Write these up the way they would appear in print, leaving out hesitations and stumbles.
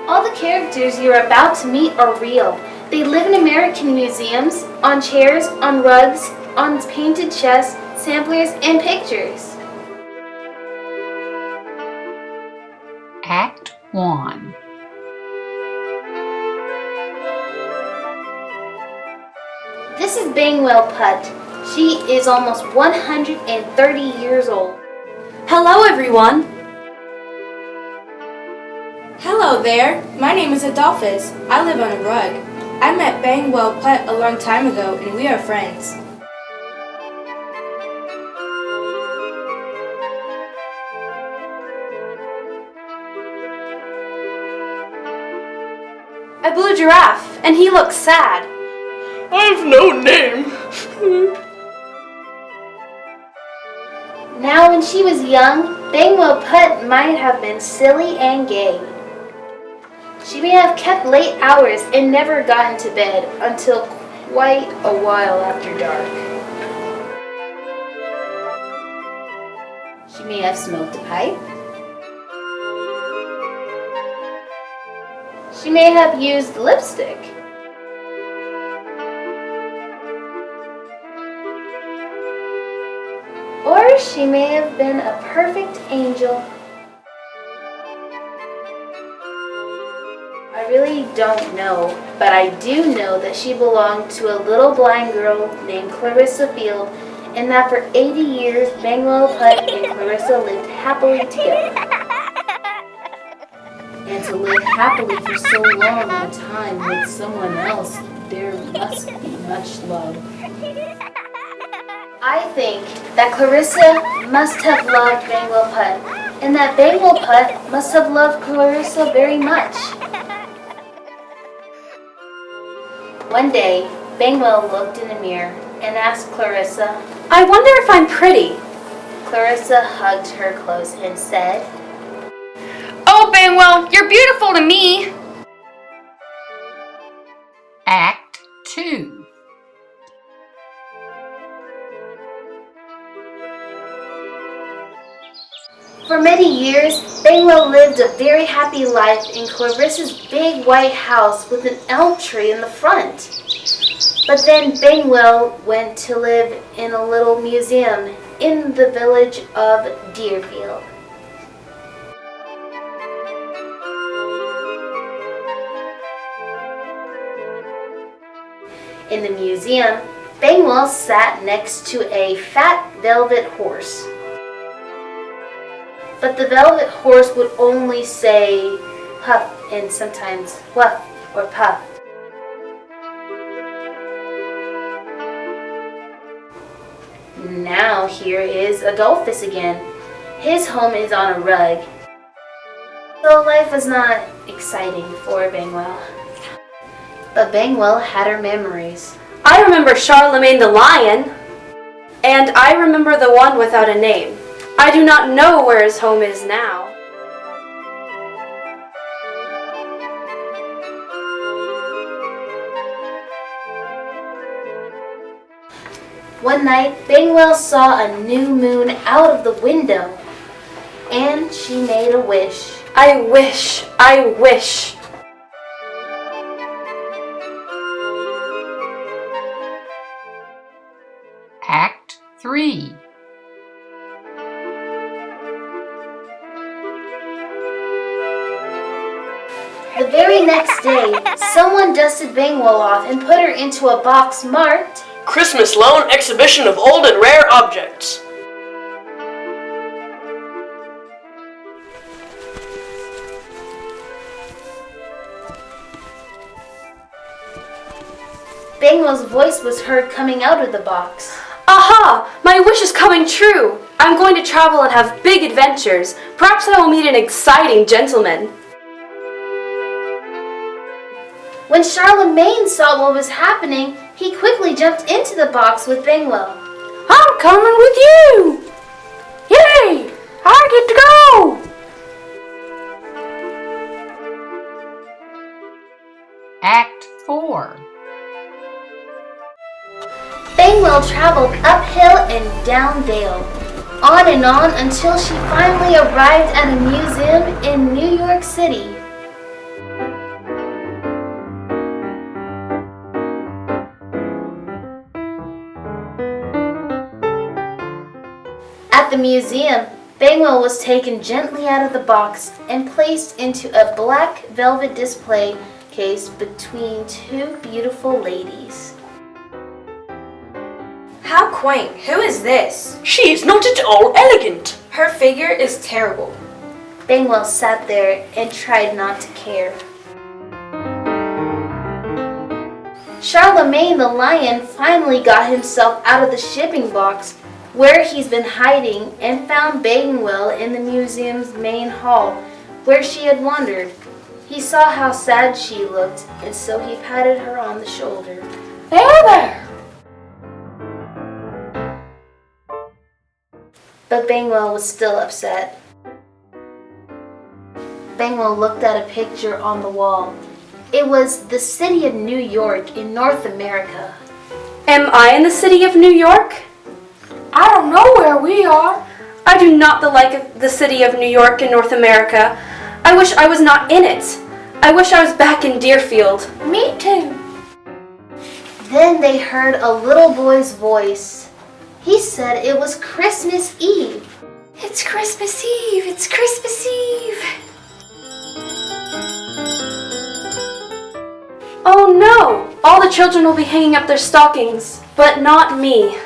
All the characters you're about to meet are real. They live in American museums, on chairs, on rugs, on painted chests, samplers, and pictures. Act 1. This is Bangwell Putt. She is almost 130 years old. Hello, everyone. Hello there. My name is Adolphus. I live on a rug. I met Bangwell Putt a long time ago, and we are friends. A blue giraffe, and he looks sad. I've no name. Now, when she was young, Bangwell Putt might have been silly and gay. She may have kept late hours and never gotten to bed until quite a while after dark. She may have smoked a pipe. She may have used lipstick. Or she may have been a perfect angel. I really don't know, but I do know that she belonged to a little blind girl named Clarissa Field, and that for 80 years, Bangwell Putt and Clarissa lived happily together. And to live happily for so long a time with someone else, there must be much love. I think that Clarissa must have loved Bangwell Putt, and that Bangwell Putt must have loved Clarissa very much. One day, Bangwell looked in a mirror and asked Clarissa, I wonder if I'm pretty. Clarissa hugged her close and said, Oh, Bangwell, you're beautiful to me. Act 2. For many years, Bangwell lived a very happy life in Clarissa's big white house with an elm tree in the front. But then Bangwell went to live in a little museum in the village of Deerfield. In the museum, Bangwell sat next to a fat velvet horse. But the velvet horse would only say puff and sometimes whuff or puff. Now here is Adolphus again. His home is on a rug. So life was not exciting for Bangwell. But Bangwell had her memories. I remember Charlemagne the lion, and I remember the one without a name. I do not know where his home is now. One night, Bangwell saw a new moon out of the window, and she made a wish. I wish, I wish. Act 3. The very next day, someone dusted Bangwell off and put her into a box marked Christmas Loan Exhibition of Old and Rare Objects. Bangwell's voice was heard coming out of the box. Aha! My wish is coming true! I'm going to travel and have big adventures. Perhaps I will meet an exciting gentleman. When Charlemagne saw what was happening, he quickly jumped into the box with Bangwell. I'm coming with you! Yay! I get to go! Act 4. Bangwell traveled uphill and down dale, on and on until she finally arrived at a museum in New York City. the museum, Bangwell was taken gently out of the box and placed into a black velvet display case between two beautiful ladies. How quaint. Who is this? She is not at all elegant. Her figure is terrible. Bangwell sat there and tried not to care. Charlemagne the lion finally got himself out of the shipping box where he's been hiding and found Bangwell in the museum's main hall where she had wandered. He saw how sad she looked, and so he patted her on the shoulder. There! But Bangwell was still upset. Bangwell looked at a picture on the wall. It was the city of New York in North America. Am I in the city of New York? I don't know where we are. I do not like the city of New York in North America. I wish I was not in it. I wish I was back in Deerfield. Me too. Then they heard a little boy's voice. He said it was Christmas Eve. It's Christmas Eve. It's Christmas Eve. Oh no! All the children will be hanging up their stockings, but not me.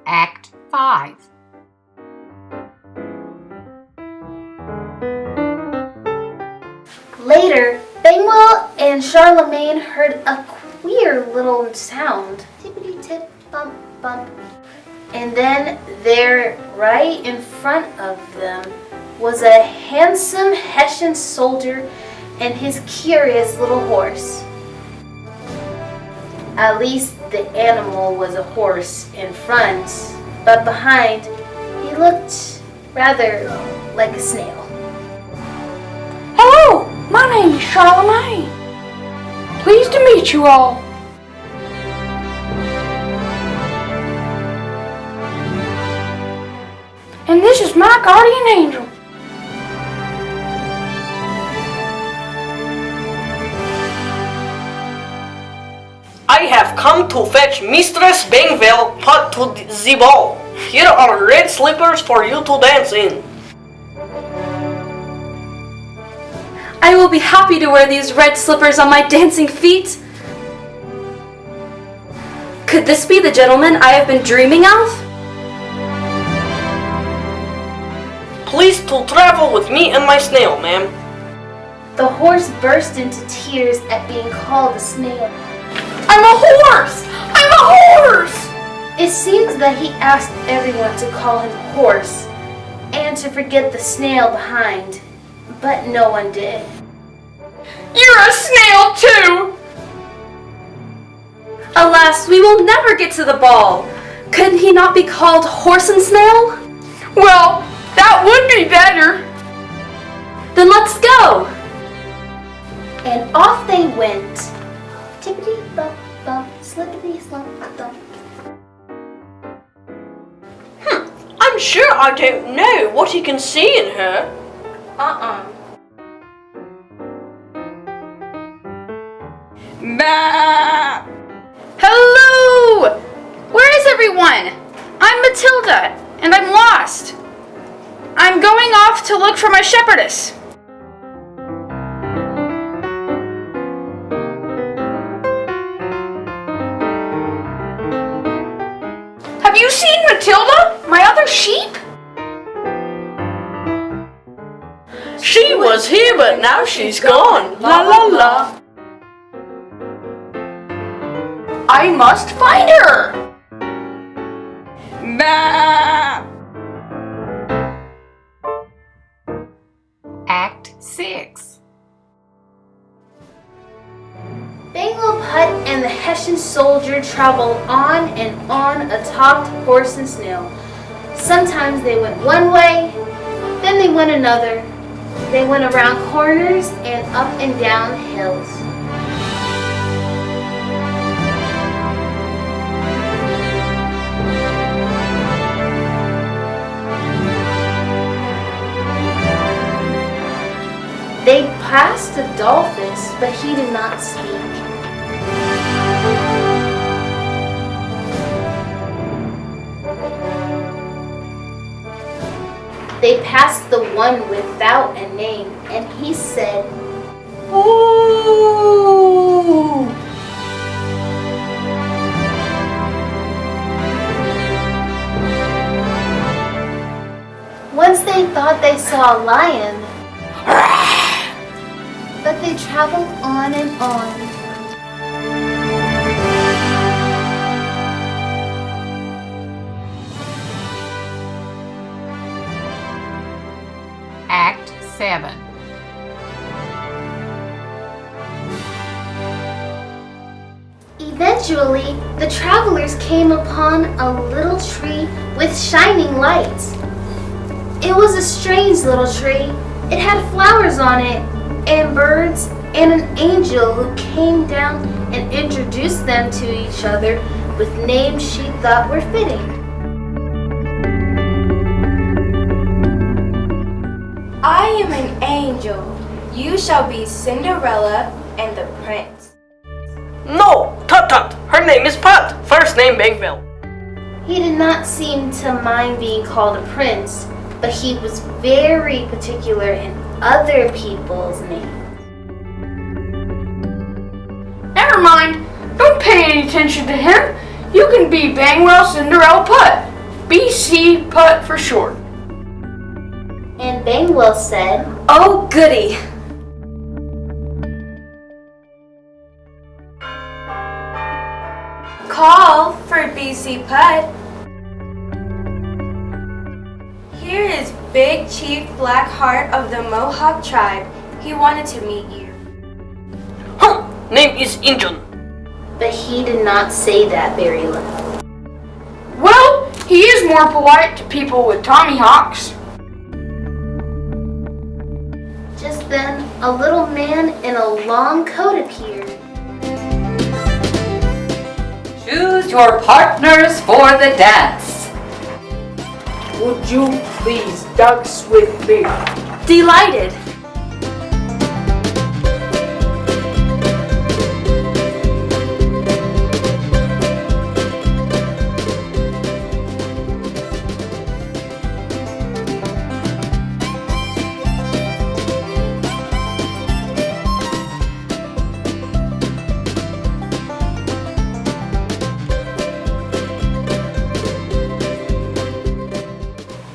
Act 5. Later, Bangwell and Charlemagne heard a queer little sound. Tippity-tip, bump, bump. And then there, right in front of them, was a handsome Hessian soldier and his curious little horse. At least the animal was a horse in front, but behind, he looked rather like a snail. Hello, my name is Charlemagne. Pleased to meet you all. And this is my guardian angel. I have come to fetch Mistress Bangwell put to the ball. Here are red slippers for you to dance in. I will be happy to wear these red slippers on my dancing feet. Could this be the gentleman I have been dreaming of? Please to travel with me and my snail, ma'am. The horse burst into tears at being called a snail. I'm a horse! I'm a horse! It seems that he asked everyone to call him horse and to forget the snail behind, but no one did. You're a snail too! Alas, we will never get to the ball. Could he not be called Horse and Snail? Well, that would be better. Then let's go. And off they went. Tippity bump bump, slippity slump thump. I'm sure I don't know what he can see in her. Bah! Hello! Where is everyone? I'm Matilda, and I'm lost. I'm going off to look for my shepherdess. Have you seen Matilda, my other sheep? She was here, but now she's gone. La la la. I must find her. Bah! Act 6. Bangwell Putt and the Hessian soldier traveled on and on atop Horse and Snail. Sometimes they went one way, then they went another. They went around corners and up and down hills. passed Adolphus, but he did not speak. They passed the one without a name, and he said, "Ooh!" Once they thought they saw a lion, but they traveled on and on. Act 7. Eventually, the travelers came upon a little tree with shining lights. It was a strange little tree. It had flowers on it, and birds, and an angel who came down and introduced them to each other with names she thought were fitting. I am an angel. You shall be Cinderella and the prince. No, tut. Her name is Pat. First name Bangwell. He did not seem to mind being called a prince, but he was very particular in other people's names. Never mind. Don't pay any attention to him. You can be Bangwell Cinderella Putt. BC Putt for short. And Bangwell said, Oh, goody. Call for BC Putt. Here is Big Chief Blackheart of the Mohawk tribe. He wanted to meet you. Name is Injun. but he did not say that very loud. Well, he is more polite to people with Tommy Hawks. Just then, a little man in a long coat appeared. Choose your partners for the dance. Would you please dance with me? Delighted.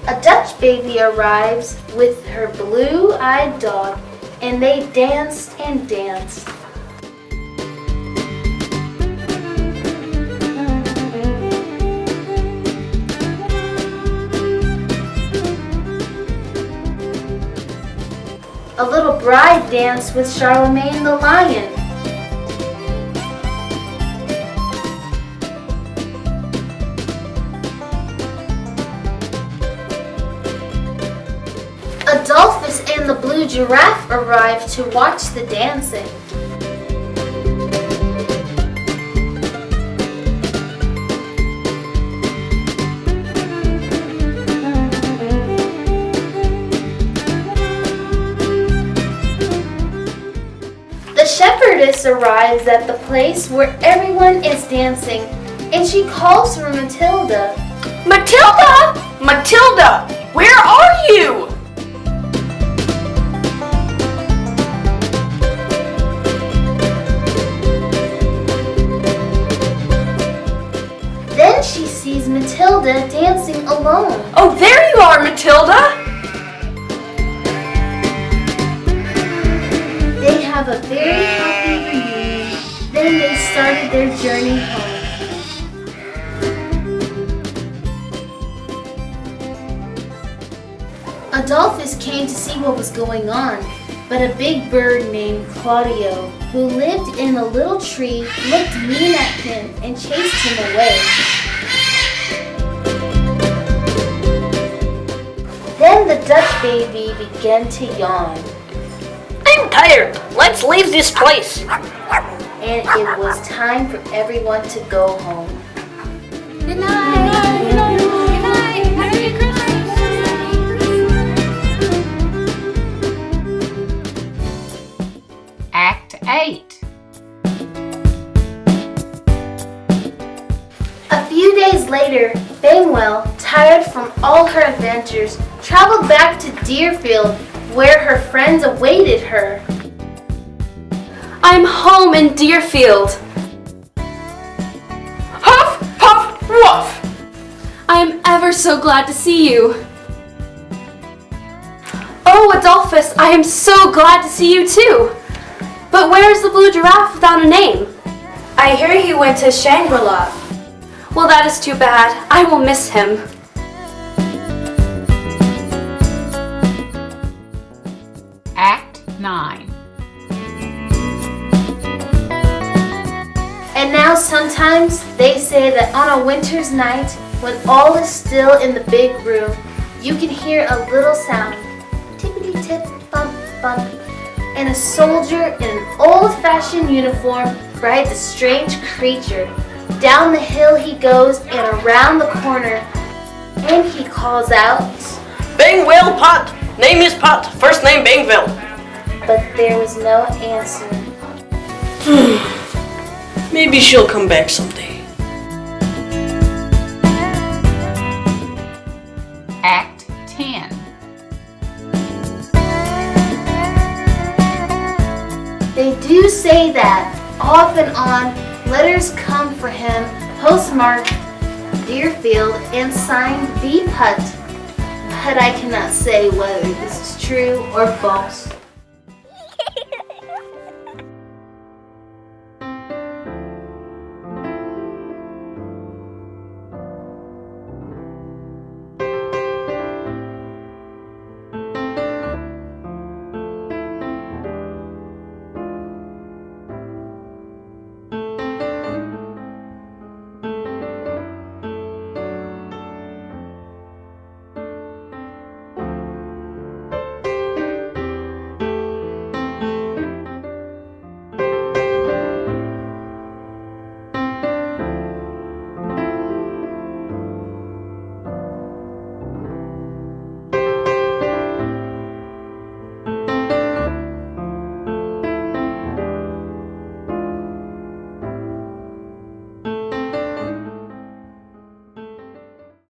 A Dutch baby arrives with her blue-eyed dog, and they danced and danced. A little bride danced with Charlemagne the lion. Adolphus and the blue giraffe arrived to watch the dancing. The shepherdess arrives at the place where everyone is dancing, and she calls for Matilda. Matilda! Matilda! Where are you? Then she sees Matilda dancing alone. Oh, there you are, Matilda! They have a very happy reunion. Then they started their journey home. Adolphus came to see what was going on, but a big bird named Claudio, who lived in a little tree, looked mean at him and chased him away. Then the Dutch baby began to yawn, I'm tired. Let's leave this place. and it was time for everyone to go home. Good night. Good night. Good night. Merry Christmas. adventures, traveled back to Deerfield, where her friends awaited her. I'm home in Deerfield. Huff, puff, woof. I am ever so glad to see you. Oh, Adolphus, I am so glad to see you too. But where is the blue giraffe without a name? I hear he went to Shangri-La. Well, that is too bad. I will miss him. Act 9. And now sometimes they say that on a winter's night, when all is still in the big room, you can hear a little sound, tippity-tip, bump, bump, and a soldier in an old-fashioned uniform rides a strange creature. Down the hill he goes and around the corner, and he calls out, Bangwell Pat. Name is Pat. First name Bangwell. but there was no answer. Maybe she'll come back someday. Act 10. They do say that, off and on, letters come for him, postmarked Deerfield and signed B. Putt. But I cannot say whether this is true or false.